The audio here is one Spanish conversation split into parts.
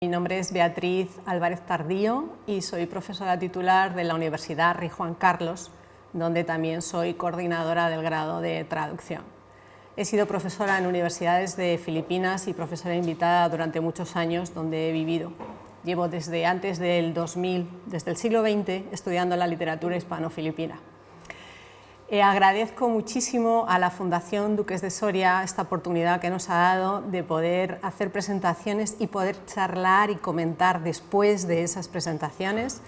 Mi nombre es Beatriz Álvarez Tardío y soy profesora titular de la Universidad Rey Juan Carlos, donde también soy coordinadora del grado de traducción. He sido profesora en universidades de Filipinas y profesora invitada durante muchos años donde he vivido. Llevo desde antes del 2000, desde el siglo XX, estudiando la literatura hispano-filipina. Agradezco muchísimo a la Fundación Duques de Soria esta oportunidad que nos ha dado de poder hacer presentaciones y poder charlar y comentar después de esas presentaciones,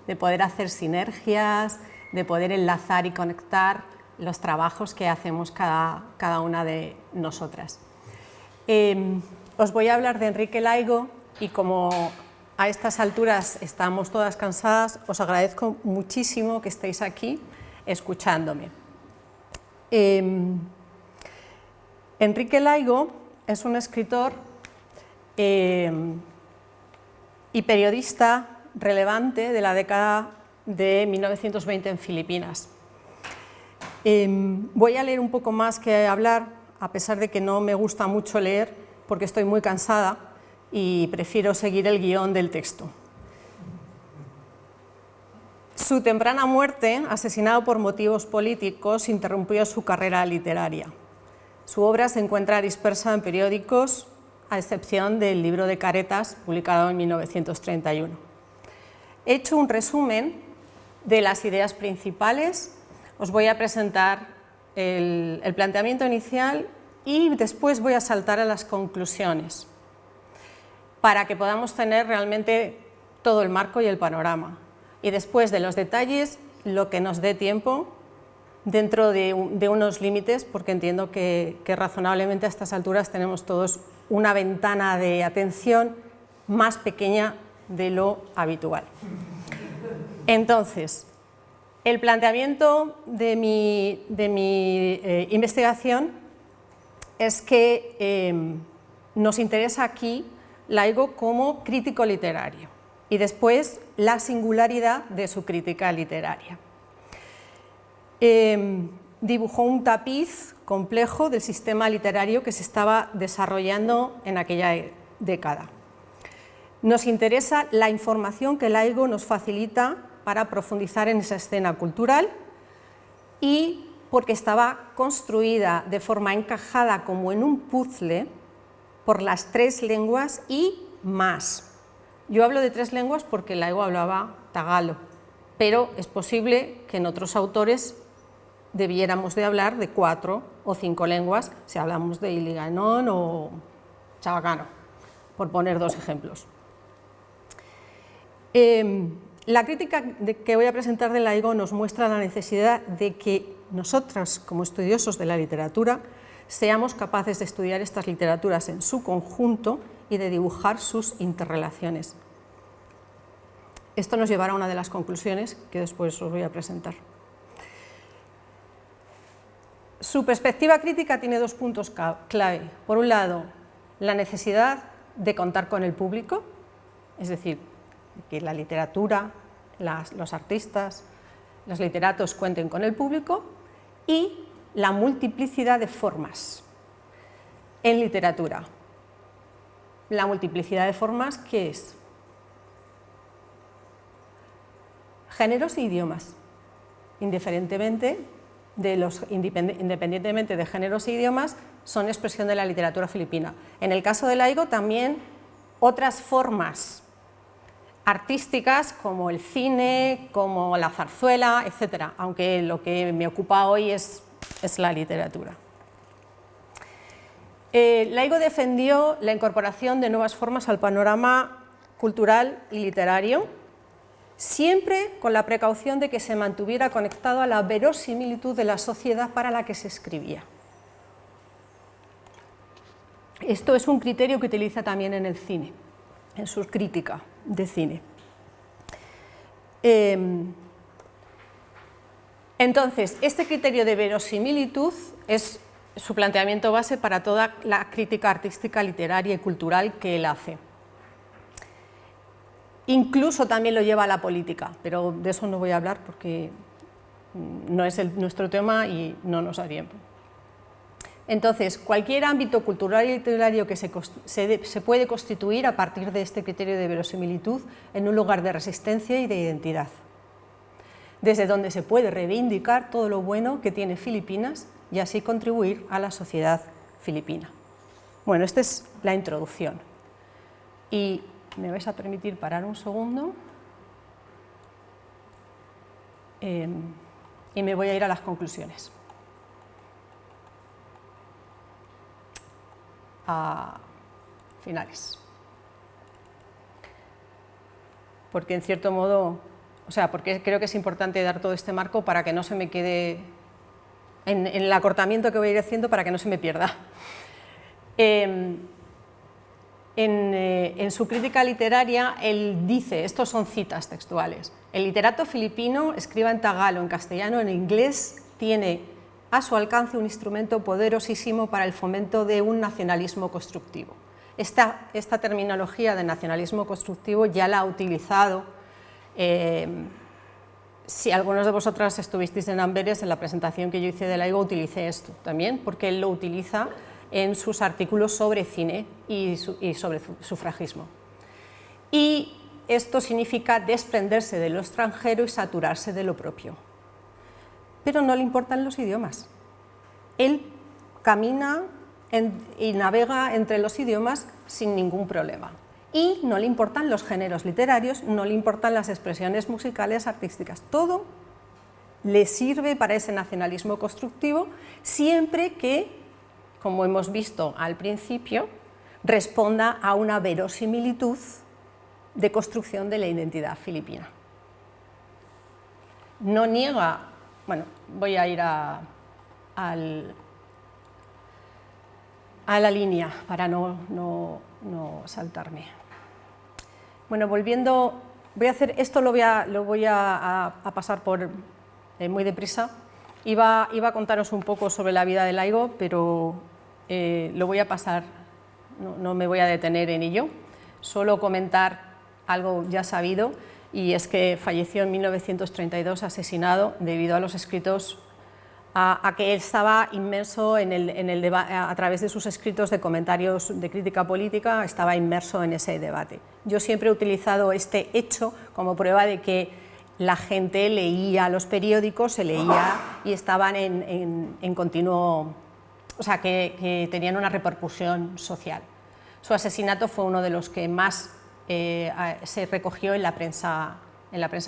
de poder hacer sinergias, de poder enlazar y conectar los trabajos que hacemos cada una de nosotras. Os voy a hablar de Enrique Laigo y como a estas alturas estamos todas cansadas, os agradezco muchísimo que estéis aquí escuchándome. Enrique Laigo es un escritor y periodista relevante de la década de 1920 en Filipinas. Voy a leer un poco más que hablar, a pesar de que no me gusta mucho leer, porque estoy muy cansada y prefiero seguir el guión del texto. Su temprana muerte, asesinado por motivos políticos, interrumpió su carrera literaria. Su obra se encuentra dispersa en periódicos, a excepción del libro de Caretas, publicado en 1931. He hecho un resumen de las ideas principales. Os voy a presentar el planteamiento inicial y después voy a saltar a las conclusiones, para que podamos tener realmente todo el marco y el panorama. Y después de los detalles, lo que nos dé tiempo, dentro de unos límites, porque entiendo que razonablemente a estas alturas tenemos todos una ventana de atención más pequeña de lo habitual. Entonces, el planteamiento de mi investigación es que nos interesa aquí Laigo como crítico literario y después la singularidad de su crítica literaria. Dibujó un tapiz complejo del sistema literario que se estaba desarrollando en aquella década. Nos interesa la información que Laigo nos facilita para profundizar en esa escena cultural y porque estaba construida de forma encajada como en un puzzle por las tres lenguas y más. Yo hablo de tres lenguas porque Laigo hablaba tagalo, pero es posible que en otros autores debiéramos de hablar de 4 o 5 lenguas, si hablamos de Iliganón o Chabacano, por poner dos ejemplos. La crítica que voy a presentar de Laigo nos muestra la necesidad de que nosotras, como estudiosos de la literatura, seamos capaces de estudiar estas literaturas en su conjunto y de dibujar sus interrelaciones. Esto nos llevará a una de las conclusiones que después os voy a presentar. Su perspectiva crítica tiene dos puntos clave. Por un lado, la necesidad de contar con el público, es decir, que la literatura, los artistas, los literatos cuenten con el público, y la multiplicidad de formas en literatura. La multiplicidad de formas, ¿qué es? Géneros e idiomas, independientemente de géneros e idiomas, son expresión de la literatura filipina. En el caso de Laigo también otras formas artísticas como el cine, como la zarzuela, etc., aunque lo que me ocupa hoy es la literatura. Laigo defendió la incorporación de nuevas formas al panorama cultural y literario, siempre con la precaución de que se mantuviera conectado a la verosimilitud de la sociedad para la que se escribía. Esto es un criterio que utiliza también en el cine, en su crítica de cine. Entonces, este criterio de verosimilitud es su planteamiento base para toda la crítica artística, literaria y cultural que él hace. Incluso también lo lleva a la política, pero de eso no voy a hablar porque no es nuestro tema y no nos da tiempo. Entonces, cualquier ámbito cultural y literario que se puede constituir a partir de este criterio de verosimilitud en un lugar de resistencia y de identidad, desde donde se puede reivindicar todo lo bueno que tiene Filipinas y así contribuir a la sociedad filipina. Bueno, esta es la introducción. Y me vais a permitir parar un segundo y me voy a ir a las conclusiones. A finales. Porque en cierto modo, porque creo que es importante dar todo este marco para que no se me quede, en el acortamiento que voy a ir haciendo, para que no se me pierda. En su crítica literaria, él dice, estos son citas textuales, el literato filipino, escriba en tagalo, en castellano, en inglés, tiene a su alcance un instrumento poderosísimo para el fomento de un nacionalismo constructivo. Esta terminología de nacionalismo constructivo ya la ha utilizado, si algunos de vosotras estuvisteis en Amberes, en la presentación que yo hice de Laigo, utilicé esto también, porque él lo utiliza en sus artículos sobre cine y sobre sufragismo. Y esto significa desprenderse de lo extranjero y saturarse de lo propio. Pero no le importan los idiomas. Él camina y navega entre los idiomas sin ningún problema. Y no le importan los géneros literarios, no le importan las expresiones musicales, artísticas. Todo le sirve para ese nacionalismo constructivo, siempre que, como hemos visto al principio, responda a una verosimilitud de construcción de la identidad filipina. No niega. Bueno, voy a ir a la línea para no saltarme. Bueno, volviendo, voy a hacer esto, lo voy a pasar por muy deprisa. Iba a contaros un poco sobre la vida de Laigo, pero lo voy a pasar, no me voy a detener en ello, solo comentar algo ya sabido, y es que falleció en 1932 asesinado debido a los escritos, a que él estaba inmerso en el debate, a través de sus escritos de comentarios de crítica política, estaba inmerso en ese debate. Yo siempre he utilizado este hecho como prueba de que la gente leía los periódicos, se leía y estaban en continuo, o sea, que tenían una repercusión social. Su asesinato fue uno de los que más se recogió en la prensa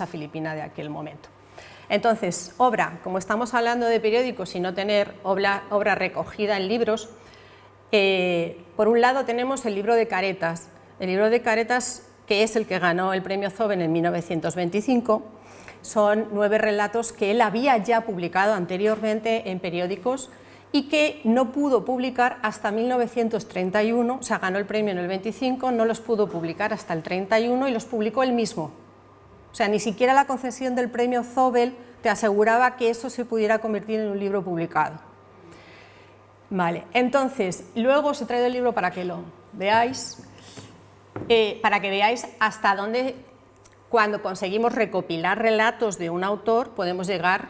filipina de aquel momento. Entonces, obra, como estamos hablando de periódicos y no tener obra recogida en libros, por un lado tenemos el libro de Caretas. El libro de Caretas, que es el que ganó el premio Zóben en 1925, son 9 relatos que él había ya publicado anteriormente en periódicos y que no pudo publicar hasta 1931, o sea, ganó el premio en el 25, no los pudo publicar hasta el 31 y los publicó él mismo. O sea, ni siquiera la concesión del premio Zóbel te aseguraba que eso se pudiera convertir en un libro publicado. Vale, entonces, luego os he traído el libro para que lo veáis, para que veáis hasta dónde, cuando conseguimos recopilar relatos de un autor, podemos llegar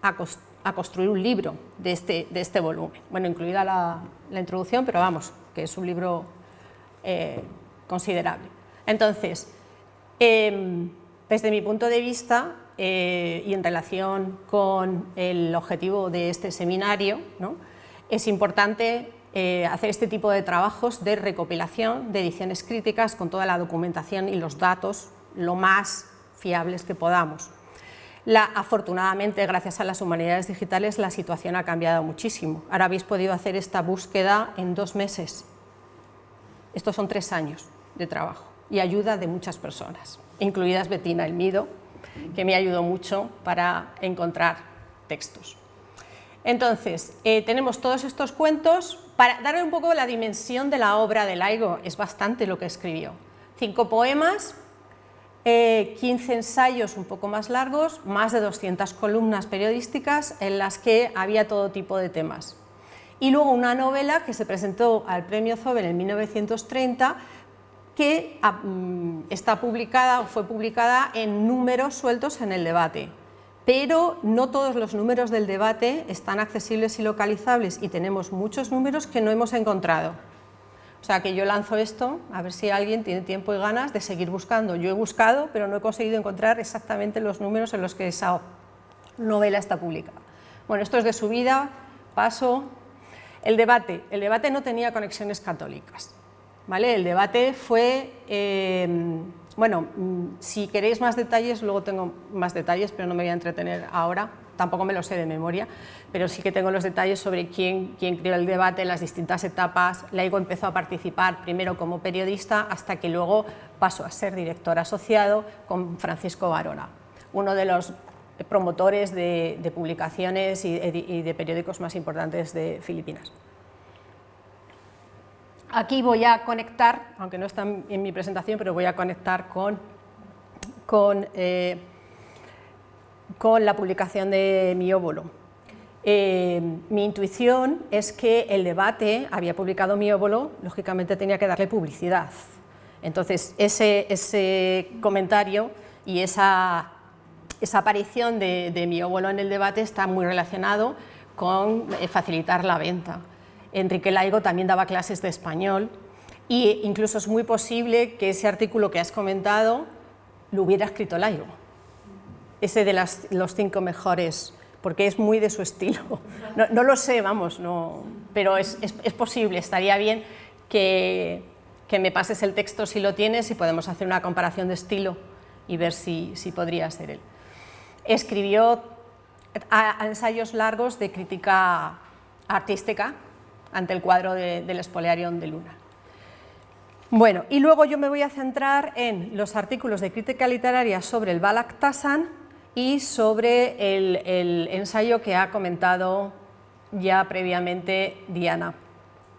a construir un libro de este volumen. Bueno, incluida la introducción, pero vamos, que es un libro considerable. Entonces, desde mi punto de vista y en relación con el objetivo de este seminario, ¿no?, es importante hacer este tipo de trabajos de recopilación, de ediciones críticas, con toda la documentación y los datos lo más fiables que podamos. Afortunadamente, gracias a las humanidades digitales, la situación ha cambiado muchísimo. Ahora habéis podido hacer esta búsqueda en 2 meses. Estos son 3 años de trabajo y ayuda de muchas personas, incluidas Bettina Elmido, que me ayudó mucho para encontrar textos. Entonces, tenemos todos estos cuentos. Para darle un poco la dimensión de la obra de Laigo, es bastante lo que escribió. 5 poemas, 15 ensayos un poco más largos, más de 200 columnas periodísticas en las que había todo tipo de temas. Y luego una novela que se presentó al premio Zóben en 1930, que está publicada o fue publicada en números sueltos en El Debate, pero no todos los números del debate están accesibles y localizables y tenemos muchos números que no hemos encontrado. O sea que yo lanzo esto, a ver si alguien tiene tiempo y ganas de seguir buscando. Yo he buscado, pero no he conseguido encontrar exactamente los números en los que esa novela está publicada. Bueno, esto es de su vida, paso. El debate no tenía conexiones católicas, ¿vale? El debate fue, bueno, si queréis más detalles, luego tengo más detalles, pero no me voy a entretener ahora, tampoco me lo sé de memoria, pero sí que tengo los detalles sobre quién creó el debate, las distintas etapas. Laigo empezó a participar primero como periodista hasta que luego pasó a ser director asociado con Francisco Varona, uno de los promotores de publicaciones y de periódicos más importantes de Filipinas. Aquí voy a conectar, aunque no está en mi presentación, pero voy a conectar con la publicación de mi óvulo. Mi intuición es que el debate, había publicado mi óvulo, lógicamente tenía que darle publicidad. Entonces, ese comentario y esa aparición de mi óvulo en el debate está muy relacionado con facilitar la venta. Enrique Laigo también daba clases de español e incluso es muy posible que ese artículo que has comentado lo hubiera escrito Laigo. Ese de los 5 mejores, porque es muy de su estilo. No lo sé, vamos, no, pero es posible, estaría bien que me pases el texto si lo tienes y podemos hacer una comparación de estilo y ver si podría ser él. Escribió ensayos largos de crítica artística ante el cuadro del Spoliarium de Luna. Bueno, y luego yo me voy a centrar en los artículos de crítica literaria sobre el Balak-Tasan y sobre el ensayo que ha comentado ya previamente Diana.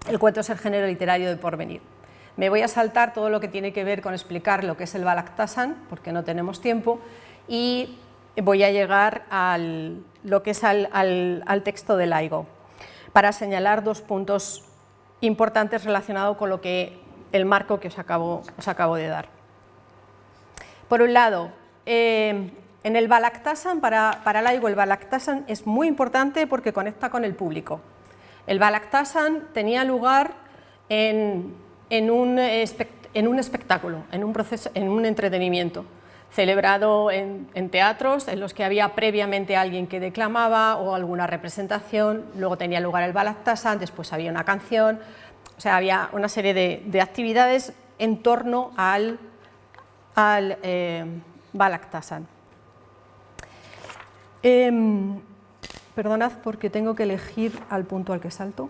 El cuento es el género literario de porvenir. Me voy a saltar todo lo que tiene que ver con explicar lo que es el Balak-Tasan, porque no tenemos tiempo, y voy a llegar lo que es al texto de Laigo, para señalar 2 puntos importantes relacionados con el marco que os acabo de dar. Por un lado, en el Balak-Tasan, para Laigo el Balak-Tasan es muy importante porque conecta con el público. El Balak-Tasan tenía lugar en un espectáculo, en un entretenimiento, celebrado en teatros en los que había previamente alguien que declamaba o alguna representación, luego tenía lugar el Balak-Tasan, después había una canción, o sea, había una serie de actividades en torno al Balak-Tasan. Perdonad porque tengo que elegir al punto al que salto.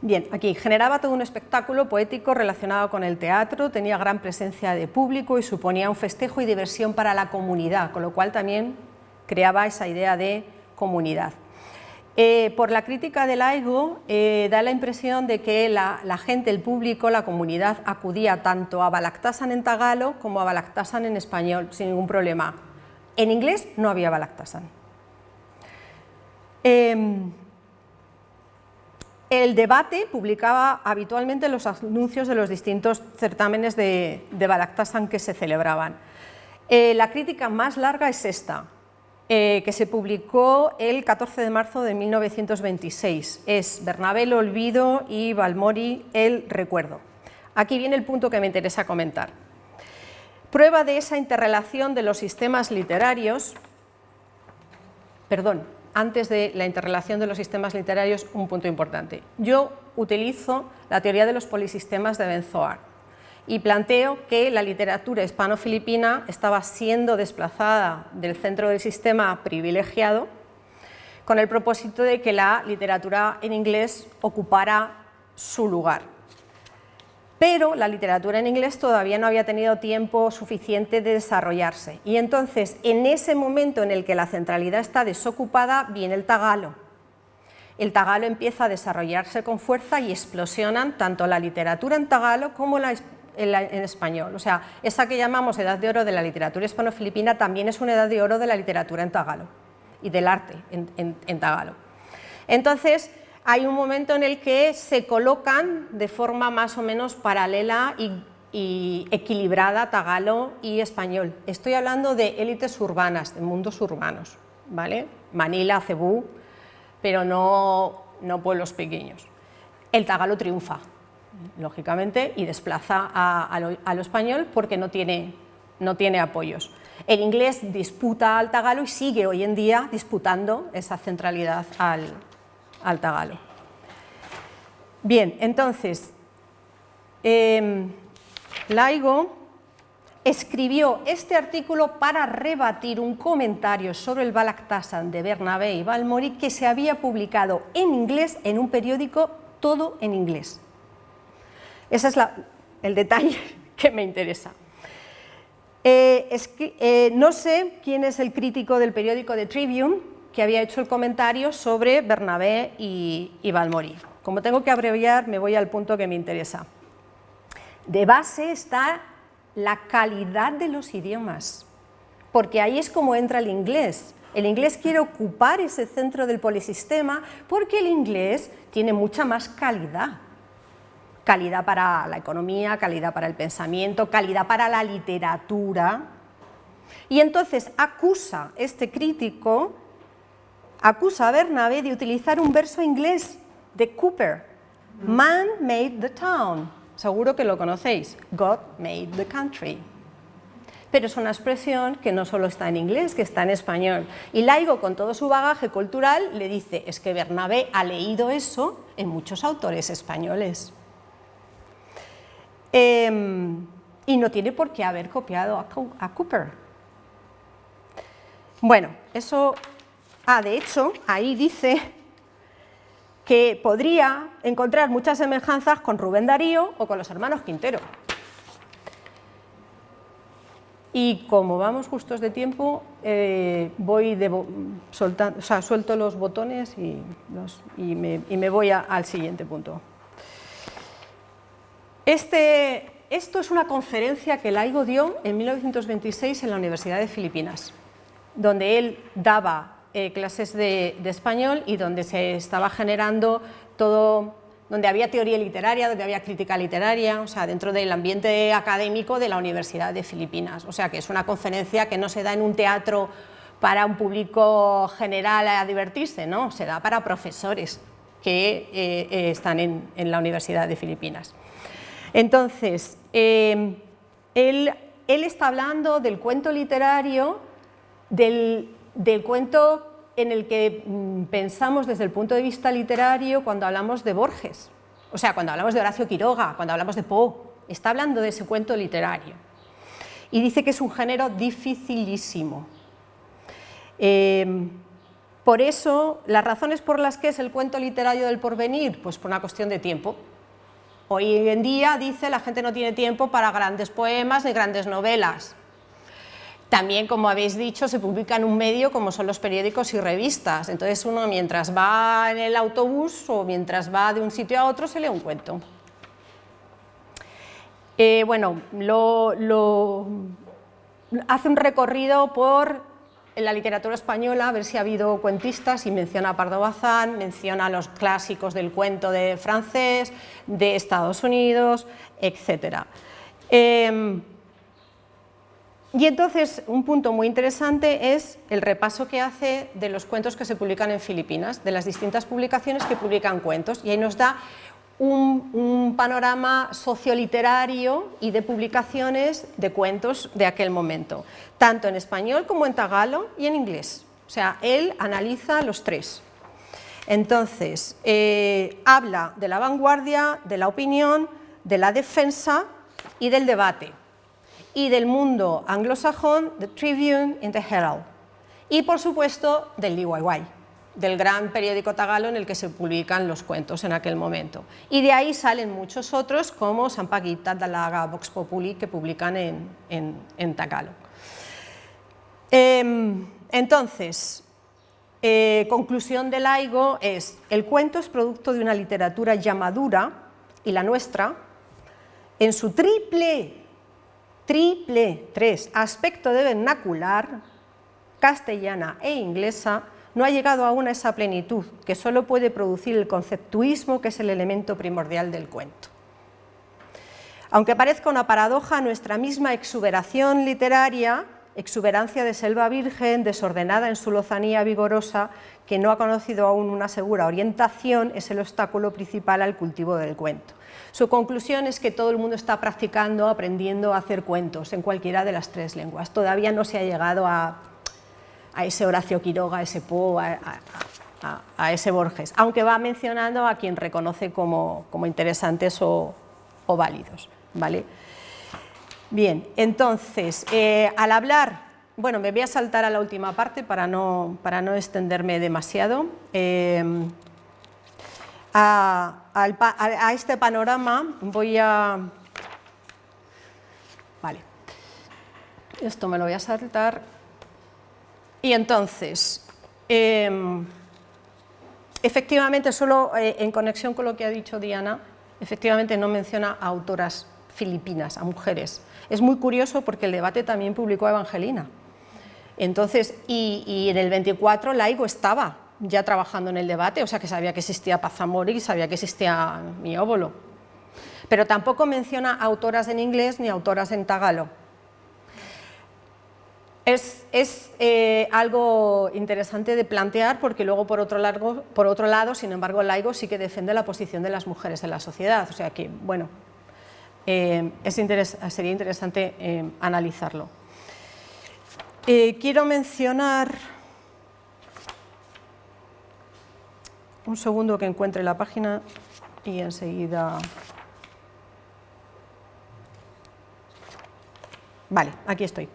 Bien, aquí generaba todo un espectáculo poético relacionado con el teatro, tenía gran presencia de público y suponía un festejo y diversión para la comunidad, con lo cual también creaba esa idea de comunidad. Por la crítica de Laigo, da la impresión de que la gente, el público, la comunidad acudía tanto a Balak-Tasan en tagalo como a Balak-Tasan en español, sin ningún problema. En inglés no había Balak-Tasan. El debate publicaba habitualmente los anuncios de los distintos certámenes de Balak-Tasan que se celebraban. La crítica más larga es esta, que se publicó el 14 de marzo de 1926. Es Bernabé el olvido y Balmori el recuerdo. Aquí viene el punto que me interesa comentar. Prueba de esa interrelación de los sistemas literarios, antes de la interrelación de los sistemas literarios, un punto importante. Yo utilizo la teoría de los polisistemas de Benzoar y planteo que la literatura hispano-filipina estaba siendo desplazada del centro del sistema privilegiado con el propósito de que la literatura en inglés ocupara su lugar. Pero la literatura en inglés todavía no había tenido tiempo suficiente de desarrollarse. Y entonces, en ese momento en el que la centralidad está desocupada, viene el tagalo. El tagalo empieza a desarrollarse con fuerza y explosionan tanto la literatura en tagalo como en español. O sea, esa que llamamos edad de oro de la literatura hispano-filipina también es una edad de oro de la literatura en tagalo y del arte en tagalo. Entonces, hay un momento en el que se colocan de forma más o menos paralela y equilibrada tagalo y español. Estoy hablando de élites urbanas, de mundos urbanos, ¿vale? Manila, Cebú, pero no pueblos pequeños. El tagalo triunfa, lógicamente, y desplaza a lo español porque no tiene apoyos. El inglés disputa al tagalo y sigue hoy en día disputando esa centralidad al tagalo. Bien, entonces, Laigo escribió este artículo para rebatir un comentario sobre el Balaktasan de Bernabé y Balmori que se había publicado en inglés en un periódico, todo en inglés. Ese es el detalle que me interesa. No sé quién es el crítico del periódico The Tribune que había hecho el comentario sobre Bernabé y Balmori. Como tengo que abreviar, me voy al punto que me interesa. De base está la calidad de los idiomas, porque ahí es como entra el inglés. El inglés quiere ocupar ese centro del polisistema porque el inglés tiene mucha más calidad. Calidad para la economía, calidad para el pensamiento, calidad para la literatura. Y entonces este crítico acusa a Bernabé de utilizar un verso inglés de Cooper. Man made the town. Seguro que lo conocéis. God made the country. Pero es una expresión que no solo está en inglés, que está en español. Y Laigo, con todo su bagaje cultural, le dice, es que Bernabé ha leído eso en muchos autores españoles. Y no tiene por qué haber copiado a Cooper. Bueno, eso... de hecho, ahí dice que podría encontrar muchas semejanzas con Rubén Darío o con los hermanos Quintero. Y como vamos justos de tiempo, suelto los botones y me voy al siguiente punto. Esto es una conferencia que Laigo dio en 1926 en la Universidad de Filipinas, donde él daba clases de español y donde se estaba generando todo, donde había teoría literaria, donde había crítica literaria, o sea, dentro del ambiente académico de la Universidad de Filipinas. O sea, que es una conferencia que no se da en un teatro para un público general a divertirse, no, se da para profesores que están en la Universidad de Filipinas. Entonces, él está hablando del cuento literario, del cuento en el que pensamos desde el punto de vista literario cuando hablamos de Borges, o sea, cuando hablamos de Horacio Quiroga, cuando hablamos de Poe, está hablando de ese cuento literario. Y dice que es un género dificilísimo. Por eso, las razones por las que es el cuento literario del porvenir, pues por una cuestión de tiempo. Hoy en día, dice, la gente no tiene tiempo para grandes poemas ni grandes novelas. También, como habéis dicho, se publica en un medio como son los periódicos y revistas. Entonces uno, mientras va en el autobús o mientras va de un sitio a otro, se lee un cuento. Bueno, hace un recorrido por la literatura española, a ver si ha habido cuentistas, y menciona a Pardo Bazán, menciona a los clásicos del cuento de francés, de Estados Unidos, etc. Y entonces, un punto muy interesante es el repaso que hace de los cuentos que se publican en Filipinas, de las distintas publicaciones que publican cuentos, y ahí nos da un panorama socioliterario y de publicaciones de cuentos de aquel momento, tanto en español como en tagalo y en inglés. O sea, él analiza los tres. Entonces, habla de la vanguardia, de la opinión, de la defensa y del debate, y del mundo anglosajón, The Tribune y The Herald, y por supuesto del Liwayway, del gran periódico tagalo en el que se publican los cuentos en aquel momento. Y de ahí salen muchos otros como Sampaguita, Dalaga, Vox Populi, que publican en tagalo. Entonces, conclusión de Laigo es: el cuento es producto de una literatura ya madura, y la nuestra, en su triple aspecto de vernacular, castellana e inglesa, no ha llegado aún a esa plenitud que solo puede producir el conceptuismo, que es el elemento primordial del cuento. Aunque parezca una paradoja, nuestra misma exuberación literaria, exuberancia de selva virgen, desordenada en su lozanía vigorosa, que no ha conocido aún una segura orientación, es el obstáculo principal al cultivo del cuento. Su conclusión es que todo el mundo está practicando, aprendiendo a hacer cuentos en cualquiera de las tres lenguas. Todavía no se ha llegado a ese Horacio Quiroga, a ese Poe, a ese Borges, aunque va mencionando a quien reconoce como interesantes o válidos, ¿vale? Bien, entonces, al hablar, bueno, me voy a saltar a la última parte para no extenderme demasiado. A este panorama voy a... Vale, esto me lo voy a saltar. Y entonces, efectivamente, solo en conexión con lo que ha dicho Diana, efectivamente no menciona a autoras filipinas, a mujeres. Es muy curioso porque el debate también publicó Evangelina. Entonces, y en el 24 Laigo estaba ya trabajando en el debate, o sea que sabía que existía Pazamori, sabía que existía Mióbolo. Pero tampoco menciona autoras en inglés ni autoras en tagalo. Es algo interesante de plantear porque luego por otro lado, sin embargo, Laigo sí que defiende la posición de las mujeres en la sociedad, o sea que, bueno, sería interesante analizarlo. Quiero mencionar, un segundo que encuentre la página y enseguida... Vale, aquí estoy.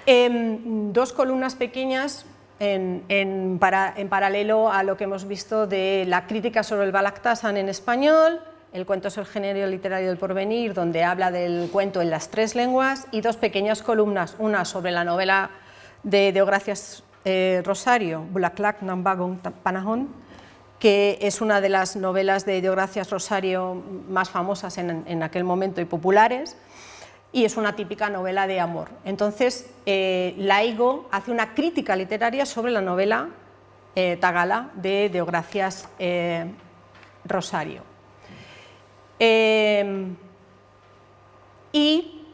Dos columnas pequeñas en paralelo a lo que hemos visto de la crítica sobre el Balaktasan en español. El cuento es el género literario del porvenir, donde habla del cuento en las tres lenguas, y dos pequeñas columnas, una sobre la novela de Deogracias Rosario, Bulaklak Nambagon Panahon, que es una de las novelas de Deogracias Rosario más famosas en aquel momento y populares, y es una típica novela de amor. Entonces, Laigo hace una crítica literaria sobre la novela tagala de Deogracias Rosario. Y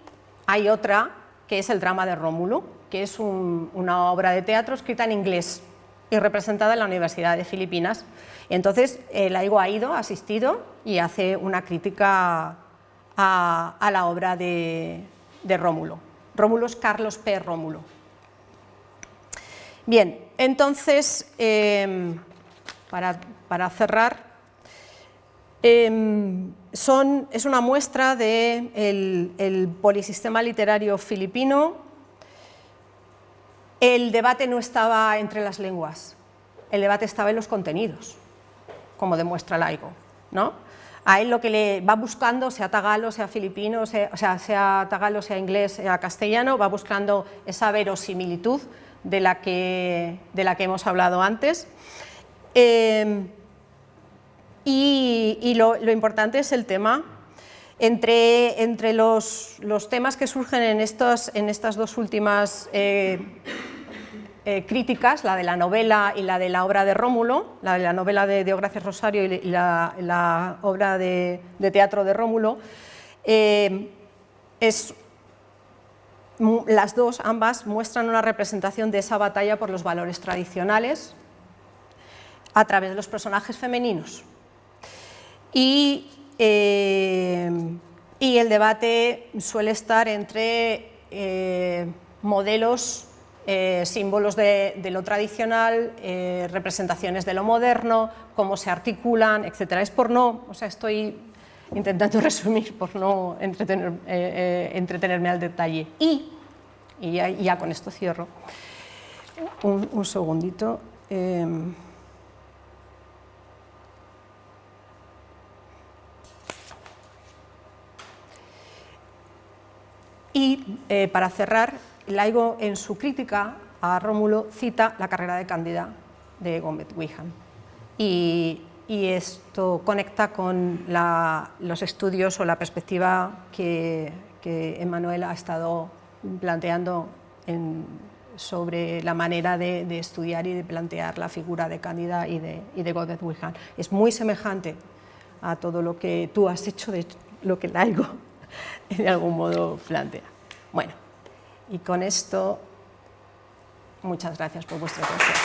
hay otra que es el drama de Rómulo, que es una obra de teatro escrita en inglés y representada en la Universidad de Filipinas. Entonces, Laigo ha asistido y hace una crítica a la obra de Rómulo. Rómulo es Carlos P. Rómulo. Bien, entonces, para cerrar, es una muestra del polisistema literario filipino. El debate no estaba entre las lenguas, el debate estaba en los contenidos, como demuestra Laigo, ¿no? A él lo que le va buscando, sea tagalo, sea filipino, sea tagalo, sea inglés, sea castellano, va buscando esa verosimilitud de la que hemos hablado antes. Y lo importante es el tema. Entre los temas que surgen en estas dos últimas críticas, la de la novela y la de la obra de Rómulo, la de la novela de Deogracias Rosario y la obra de teatro de Rómulo, las dos, ambas, muestran una representación de esa batalla por los valores tradicionales a través de los personajes femeninos. Y el debate suele estar entre modelos, símbolos de lo tradicional, representaciones de lo moderno, cómo se articulan, etc. Es por no, o sea, estoy intentando resumir por no entretenerme al detalle. Y ya con esto cierro. Un segundito. Para cerrar, Laigo en su crítica a Rómulo cita la carrera de Cándida de Gómez Wickham y esto conecta con los estudios o la perspectiva que Emmanuel ha estado planteando sobre la manera de estudiar y de plantear la figura de Cándida y de Gómez Wickham. Es muy semejante a todo lo que tú has hecho, de lo que Laigo de algún modo plantea. Bueno, y con esto, muchas gracias por vuestra atención.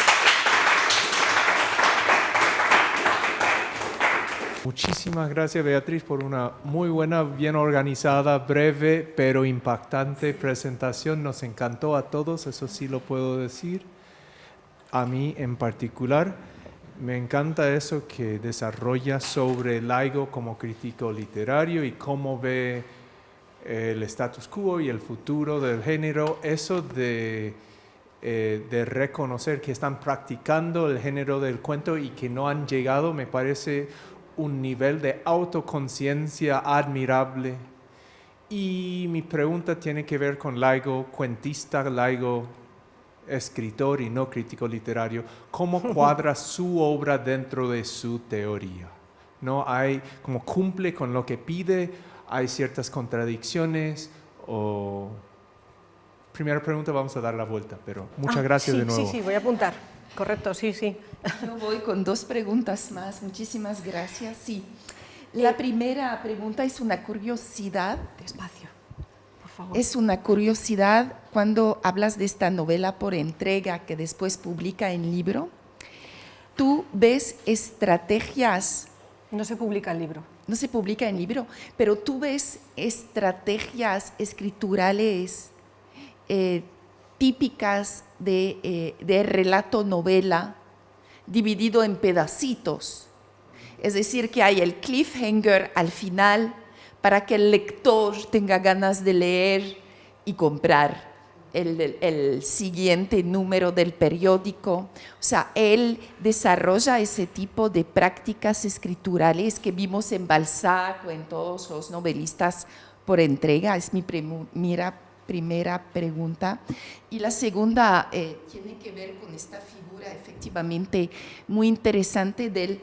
Muchísimas gracias, Beatriz, por una muy buena, bien organizada, breve, pero impactante presentación. Nos encantó a todos, eso sí lo puedo decir. A mí en particular, me encanta eso que desarrolla sobre Laigo como crítico literario y cómo ve el status quo y el futuro del género. Eso de reconocer que están practicando el género del cuento y que no han llegado, me parece un nivel de autoconciencia admirable. Y mi pregunta tiene que ver con Laigo, cuentista, Laigo, escritor y no crítico literario. ¿Cómo cuadra su obra dentro de su teoría? ¿No? ¿Cómo cumple con lo que pide? ¿Hay ciertas contradicciones? O... Primera pregunta, vamos a dar la vuelta, pero muchas gracias de nuevo. Sí, voy a apuntar. Correcto, sí. Yo voy con 2 preguntas más. Muchísimas gracias. Sí. La primera pregunta es una curiosidad. Despacio, por favor. Es una curiosidad cuando hablas de esta novela por entrega que después publica en libro. ¿Tú ves estrategias? No se publica el libro. No se publica en libro, pero tú ves estrategias escriturales típicas de relato novela dividido en pedacitos. Es decir, que hay el cliffhanger al final para que el lector tenga ganas de leer y comprar el siguiente número del periódico. O sea, él desarrolla ese tipo de prácticas escriturales que vimos en Balzac o en todos los novelistas por entrega. Es mi primera pregunta. Y la segunda tiene que ver con esta figura efectivamente muy interesante del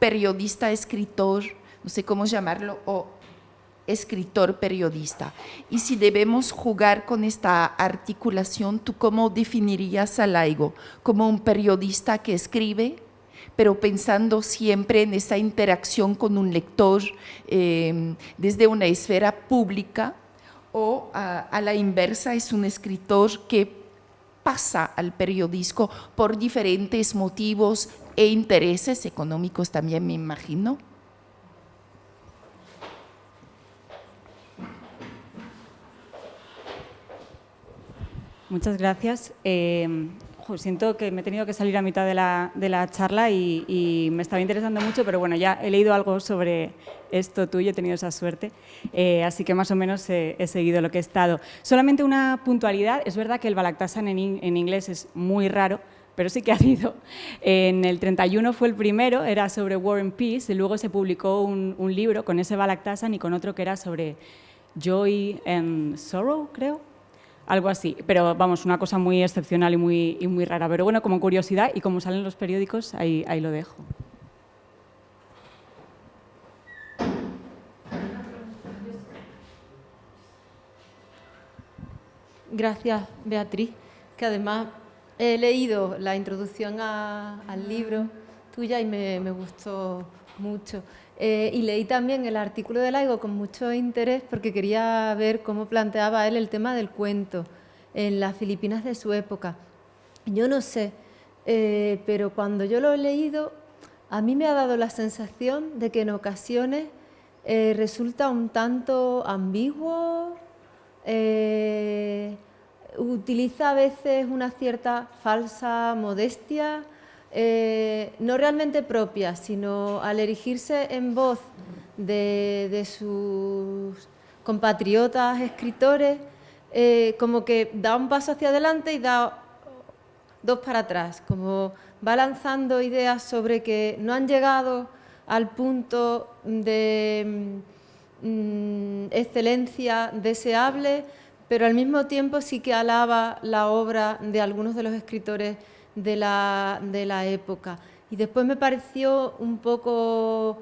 periodista escritor, no sé cómo llamarlo, o escritor periodista. Y si debemos jugar con esta articulación, ¿tú cómo definirías a Laigo? ¿Como un periodista que escribe, pero pensando siempre en esa interacción con un lector desde una esfera pública? ¿O a la inversa es un escritor que pasa al periodismo por diferentes motivos e intereses económicos también, me imagino? Muchas gracias. Siento que me he tenido que salir a mitad de la charla y me estaba interesando mucho, pero bueno, ya he leído algo sobre esto tuyo, he tenido esa suerte, así que más o menos he seguido lo que he estado. Solamente una puntualidad, es verdad que el Balaktasan en inglés es muy raro, pero sí que ha habido. En el 31 fue el primero, era sobre War and Peace, y luego se publicó un libro con ese Balaktasan y con otro que era sobre Joy and Sorrow, creo. Algo así, pero vamos, una cosa muy excepcional y muy rara. Pero bueno, como curiosidad y como salen los periódicos, ahí lo dejo. Gracias, Beatriz, que además he leído la introducción al libro tuya y me gustó mucho. Y leí también el artículo de Laigo con mucho interés porque quería ver cómo planteaba él el tema del cuento en las Filipinas de su época. Yo no sé, pero cuando yo lo he leído, a mí me ha dado la sensación de que en ocasiones resulta un tanto ambiguo, utiliza a veces una cierta falsa modestia, no realmente propia, sino al erigirse en voz de sus compatriotas escritores, como que da un paso hacia adelante y da 2 para atrás, como va lanzando ideas sobre que no han llegado al punto de excelencia deseable, pero al mismo tiempo sí que alaba la obra de algunos de los escritores de la época. Y después me pareció un poco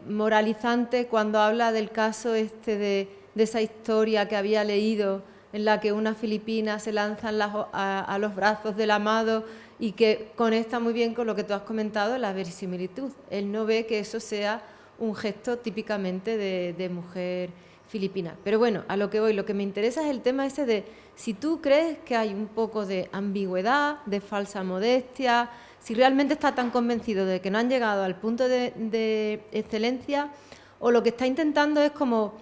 moralizante cuando habla del caso de esa historia que había leído en la que una filipina se lanza a los brazos del amado y que conecta muy bien con lo que tú has comentado, la verisimilitud. Él no ve que eso sea un gesto típicamente de mujer filipina. Pero bueno, a lo que voy, lo que me interesa es el tema ese de si tú crees que hay un poco de ambigüedad, de falsa modestia, si realmente está tan convencido de que no han llegado al punto de excelencia, o lo que está intentando es como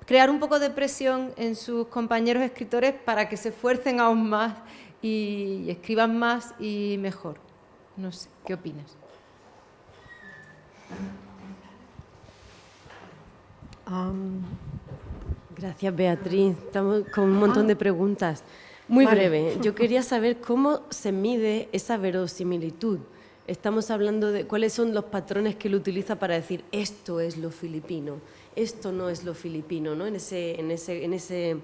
crear un poco de presión en sus compañeros escritores para que se esfuercen aún más y escriban más y mejor. No sé, ¿qué opinas? Gracias, Beatriz. Estamos con un montón de preguntas. Muy breve. Yo quería saber cómo se mide esa verosimilitud. Estamos hablando de cuáles son los patrones que él utiliza para decir esto es lo filipino, esto no es lo filipino, ¿no? En ese,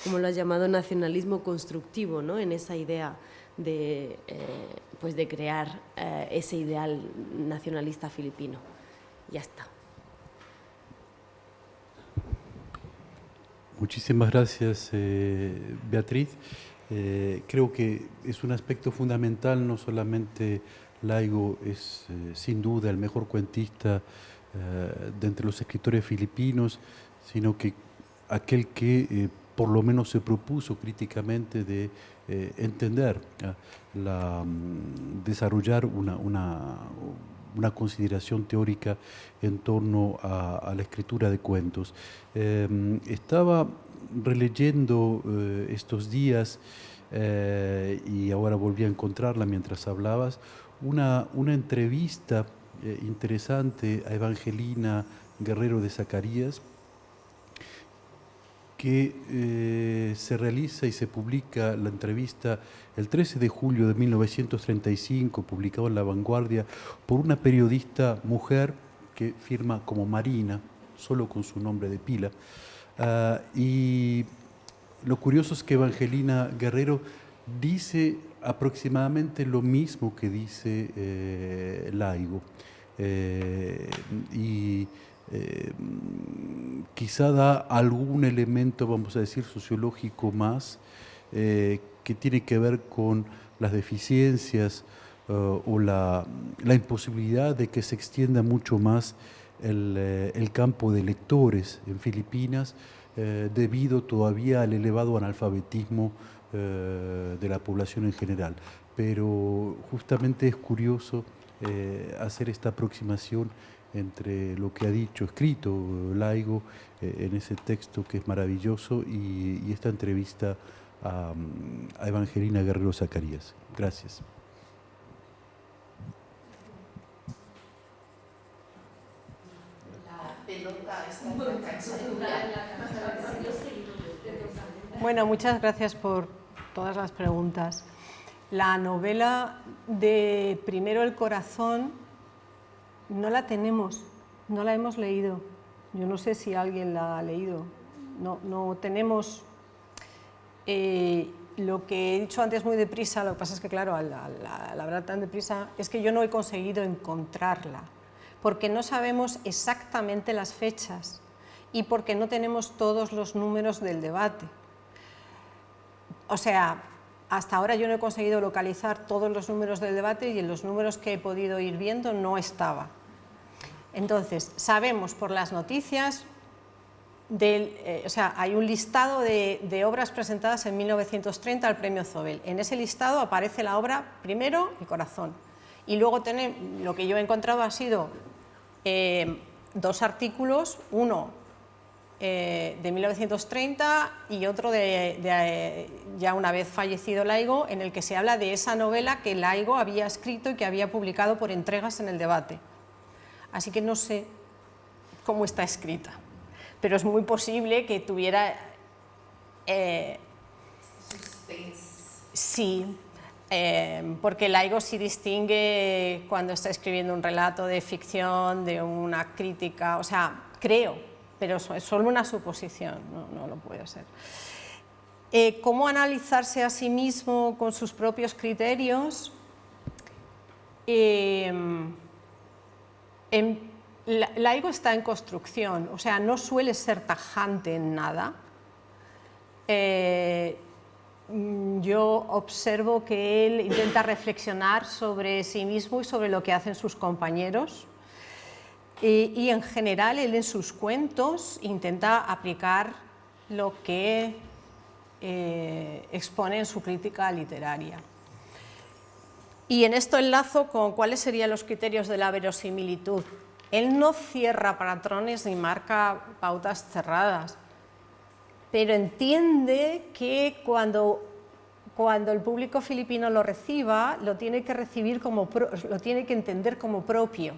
como lo has llamado, nacionalismo constructivo, ¿no? En esa idea de, pues de crear ese ideal nacionalista filipino. Ya está. Muchísimas gracias, Beatriz. Creo que es un aspecto fundamental, no solamente Laigo es sin duda el mejor cuentista de entre los escritores filipinos, sino que aquel que por lo menos se propuso críticamente de entender, desarrollar una consideración teórica en torno a la escritura de cuentos. Estaba releyendo estos días y ahora volví a encontrarla mientras hablabas, una entrevista interesante a Evangelina Guerrero de Zacarías, que se realiza y se publica la entrevista el 13 de julio de 1935, publicado en La Vanguardia, por una periodista mujer que firma como Marina, solo con su nombre de pila. Y lo curioso es que Evangelina Guerrero dice aproximadamente lo mismo que dice Laigo. Quizá da algún elemento, vamos a decir, sociológico más, que tiene que ver con las deficiencias o la imposibilidad de que se extienda mucho más el campo de lectores en Filipinas, debido todavía al elevado analfabetismo de la población en general. Pero justamente es curioso hacer esta aproximación entre lo que ha dicho, escrito Laigo en ese texto que es maravilloso y esta entrevista a Evangelina Guerrero Zacarías. Gracias. Bueno, muchas gracias por todas las preguntas. La novela de Primero el corazón no la tenemos, no la hemos leído. Yo no sé si alguien la ha leído. No tenemos... lo que he dicho antes muy deprisa, lo que pasa es que, claro, al hablar tan deprisa, es que yo no he conseguido encontrarla, porque no sabemos exactamente las fechas y porque no tenemos todos los números del debate. O sea, hasta ahora yo no he conseguido localizar todos los números del debate y en los números que he podido ir viendo no estaba. Entonces, sabemos por las noticias, o sea, hay un listado de obras presentadas en 1930 al Premio Zóbel. En ese listado aparece la obra Primero el corazón. Y luego lo que yo he encontrado ha sido dos artículos, uno de 1930 y otro de ya una vez fallecido Laigo, en el que se habla de esa novela que Laigo había escrito y que había publicado por entregas en el debate. Así que no sé cómo está escrita, pero es muy posible que tuviera... sí, porque Laigo sí distingue cuando está escribiendo un relato de ficción, de una crítica, o sea, creo, pero es solo una suposición, no lo puede ser. ¿Cómo analizarse a sí mismo con sus propios criterios? Laigo está en construcción, o sea, no suele ser tajante en nada. Yo observo que él intenta reflexionar sobre sí mismo y sobre lo que hacen sus compañeros. Y en general él en sus cuentos intenta aplicar lo que expone en su crítica literaria. Y en esto enlazo con cuáles serían los criterios de la verosimilitud. Él no cierra patrones ni marca pautas cerradas, pero entiende que cuando el público filipino lo reciba, lo tiene que recibir lo tiene que entender como propio.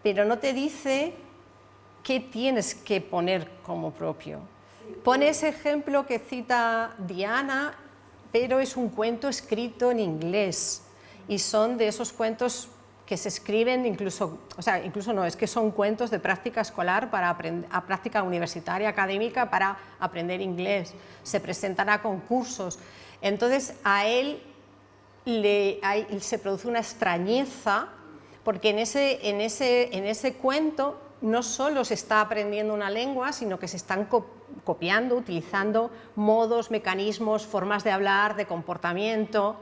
Pero no te dice qué tienes que poner como propio. Pone ese ejemplo que cita Diana, pero es un cuento escrito en inglés y son de esos cuentos que se escriben incluso no, es que son cuentos de práctica escolar a práctica universitaria, académica, para aprender inglés. Se presentan a concursos. Entonces a él se produce una extrañeza porque en ese cuento no solo se está aprendiendo una lengua, sino que se están copiando, utilizando modos, mecanismos, formas de hablar, de comportamiento,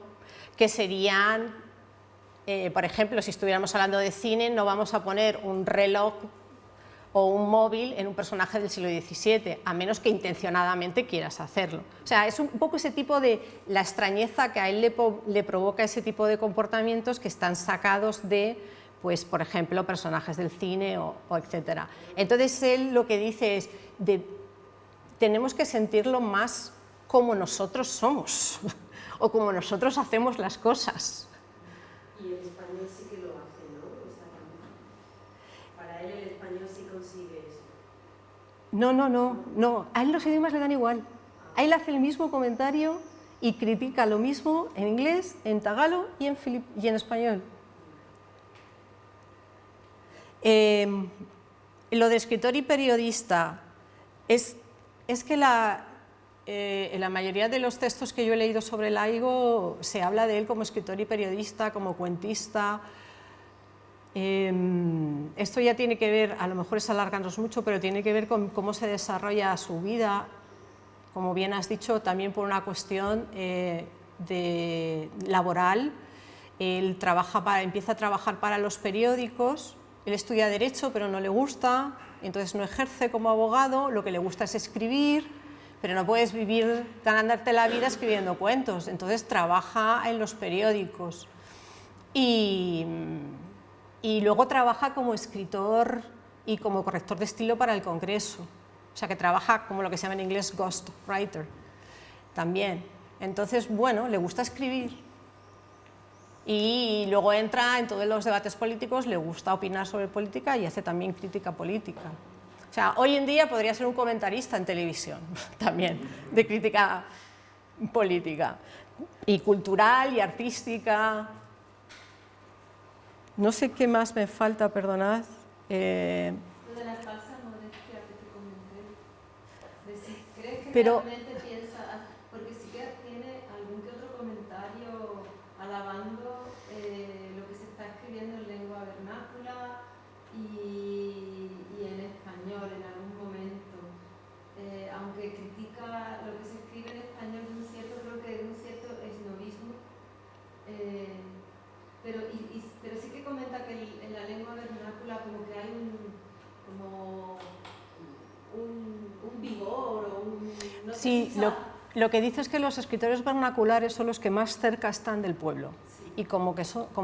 que serían, por ejemplo, si estuviéramos hablando de cine, no vamos a poner un reloj o un móvil en un personaje del siglo XVII, a menos que intencionadamente quieras hacerlo. O sea, es un poco ese tipo de la extrañeza que a él le provoca ese tipo de comportamientos que están sacados de, pues, por ejemplo, personajes del cine o etcétera. Entonces él lo que dice es, tenemos que sentirlo más como nosotros somos o como nosotros hacemos las cosas. Y el español sí que lo hace, ¿no? O sea, para él el español sí consigue eso. No. A él los idiomas le dan igual. A él hace el mismo comentario y critica lo mismo en inglés, en tagalo y en español. Lo de escritor y periodista es que en la mayoría de los textos que yo he leído sobre Laigo se habla de él como escritor y periodista, como cuentista. Esto ya tiene que ver, a lo mejor es alargarnos mucho, pero tiene que ver con cómo se desarrolla su vida, como bien has dicho, también por una cuestión laboral. Él empieza a trabajar para los periódicos. Él estudia Derecho, pero no le gusta, entonces no ejerce como abogado, lo que le gusta es escribir, pero no puedes ganarte la vida escribiendo cuentos, entonces trabaja en los periódicos. Y luego trabaja como escritor y como corrector de estilo para el Congreso, o sea que trabaja como lo que se llama en inglés ghost writer también. Entonces, bueno, le gusta escribir. Y luego entra en todos los debates políticos, le gusta opinar sobre política y hace también crítica política. O sea, hoy en día podría ser un comentarista en televisión también, de crítica política, y cultural y artística. No sé qué más me falta, perdonad. Lo de la falsa modestia que te comenté. ¿Crees que Pero, realmente piensa, porque sí que tiene algún que otro comentario alabando lo que se está escribiendo en lengua vernácula y en español en algún momento, aunque critica lo que se escribe en español creo que de un cierto esnovismo, pero sí que comenta que en la lengua vernácula como que hay un vigor o un... No sé sí, si lo que dice es que los escritores vernaculares son los que más cerca están del pueblo. Y como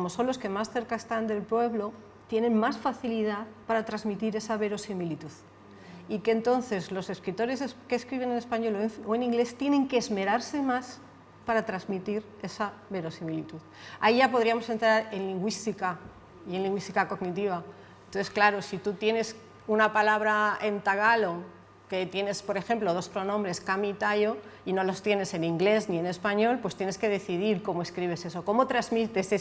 son los que más cerca están del pueblo, tienen más facilidad para transmitir esa verosimilitud. Y que entonces los escritores que escriben en español o en inglés tienen que esmerarse más para transmitir esa verosimilitud. Ahí ya podríamos entrar en lingüística y en lingüística cognitiva. Entonces, claro, si tú tienes una palabra en tagalo que tienes, por ejemplo, dos pronombres, kami y tayo, y no los tienes en inglés ni en español, pues tienes que decidir cómo escribes eso, cómo transmites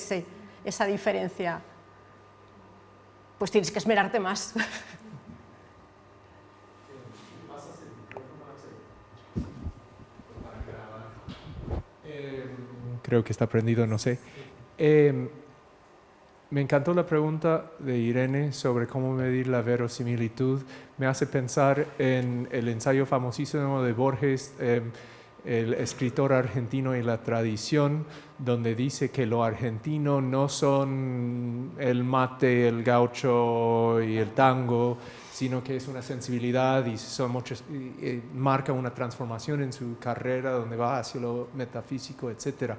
esa diferencia. Pues tienes que esmerarte más. Creo que está prendido, no sé. Me encantó la pregunta de Irene sobre cómo medir la verosimilitud. Me hace pensar en el ensayo famosísimo de Borges, el escritor argentino y la tradición, donde dice que lo argentino no son el mate, el gaucho y el tango, sino que es una sensibilidad y son muchos, marca una transformación en su carrera donde va hacia lo metafísico, etc.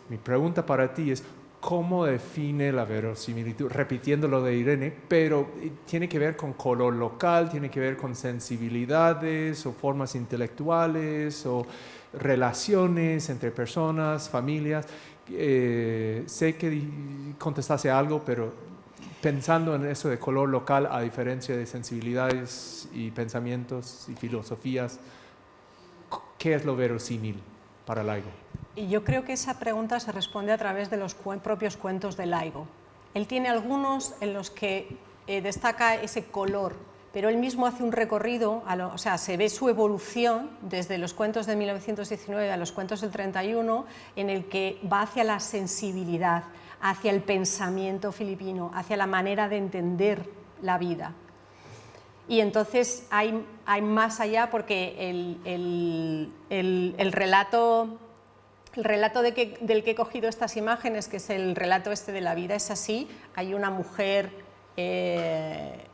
Mi pregunta para ti es, ¿cómo define la verosimilitud? Repitiendo lo de Irene, pero tiene que ver con color local, tiene que ver con sensibilidades o formas intelectuales o relaciones entre personas, familias. Sé que contestaste algo, pero pensando en eso de color local, a diferencia de sensibilidades y pensamientos y filosofías, ¿qué es lo verosímil para Laigo? Y yo creo que esa pregunta se responde a través de los propios cuentos de Laigo. Él tiene algunos en los que destaca ese color, pero él mismo hace un recorrido, o sea, se ve su evolución desde los cuentos de 1919 a los cuentos del 31, en el que va hacia la sensibilidad, hacia el pensamiento filipino, hacia la manera de entender la vida. Y entonces hay más allá, porque el relato del que he cogido estas imágenes, que es el relato este de la vida es así, hay una mujer que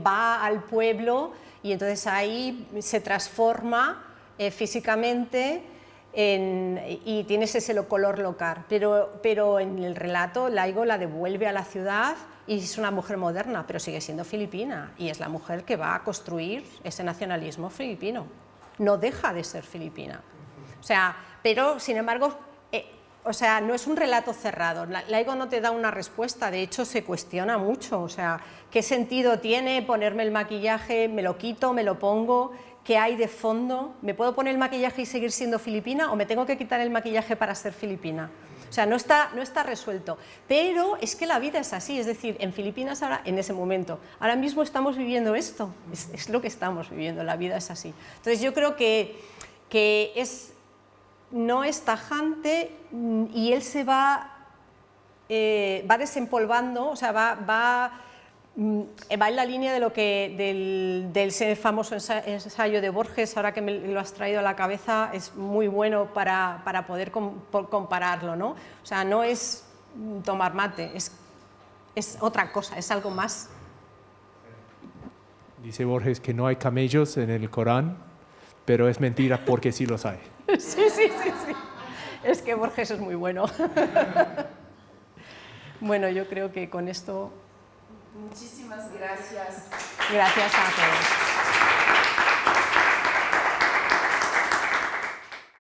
va al pueblo y entonces ahí se transforma físicamente y tienes ese color local, pero en el relato Laigo la devuelve a la ciudad y es una mujer moderna, pero sigue siendo filipina y es la mujer que va a construir ese nacionalismo filipino, no deja de ser filipina. O sea, pero sin embargo, o sea, no es un relato cerrado. Laigo no te da una respuesta, de hecho se cuestiona mucho. O sea, ¿qué sentido tiene ponerme el maquillaje? ¿Me lo quito? ¿Me lo pongo? ¿Qué hay de fondo? ¿Me puedo poner el maquillaje y seguir siendo filipina o me tengo que quitar el maquillaje para ser filipina? O sea, no está resuelto. Pero es que la vida es así, es decir, en Filipinas ahora, en ese momento, ahora mismo estamos viviendo esto, es lo que estamos viviendo, la vida es así. Entonces yo creo que no es tajante y él se va desempolvando, o sea, va en la línea de del famoso ensayo de Borges, ahora que me lo has traído a la cabeza, es muy bueno para poder compararlo, ¿no? O sea, no es tomar mate, es otra cosa, es algo más. Dice Borges que no hay camellos en el Corán, pero es mentira porque sí los hay. Sí. Es que Borges es muy bueno. Bueno, yo creo que con esto... Muchísimas gracias. Gracias a todos.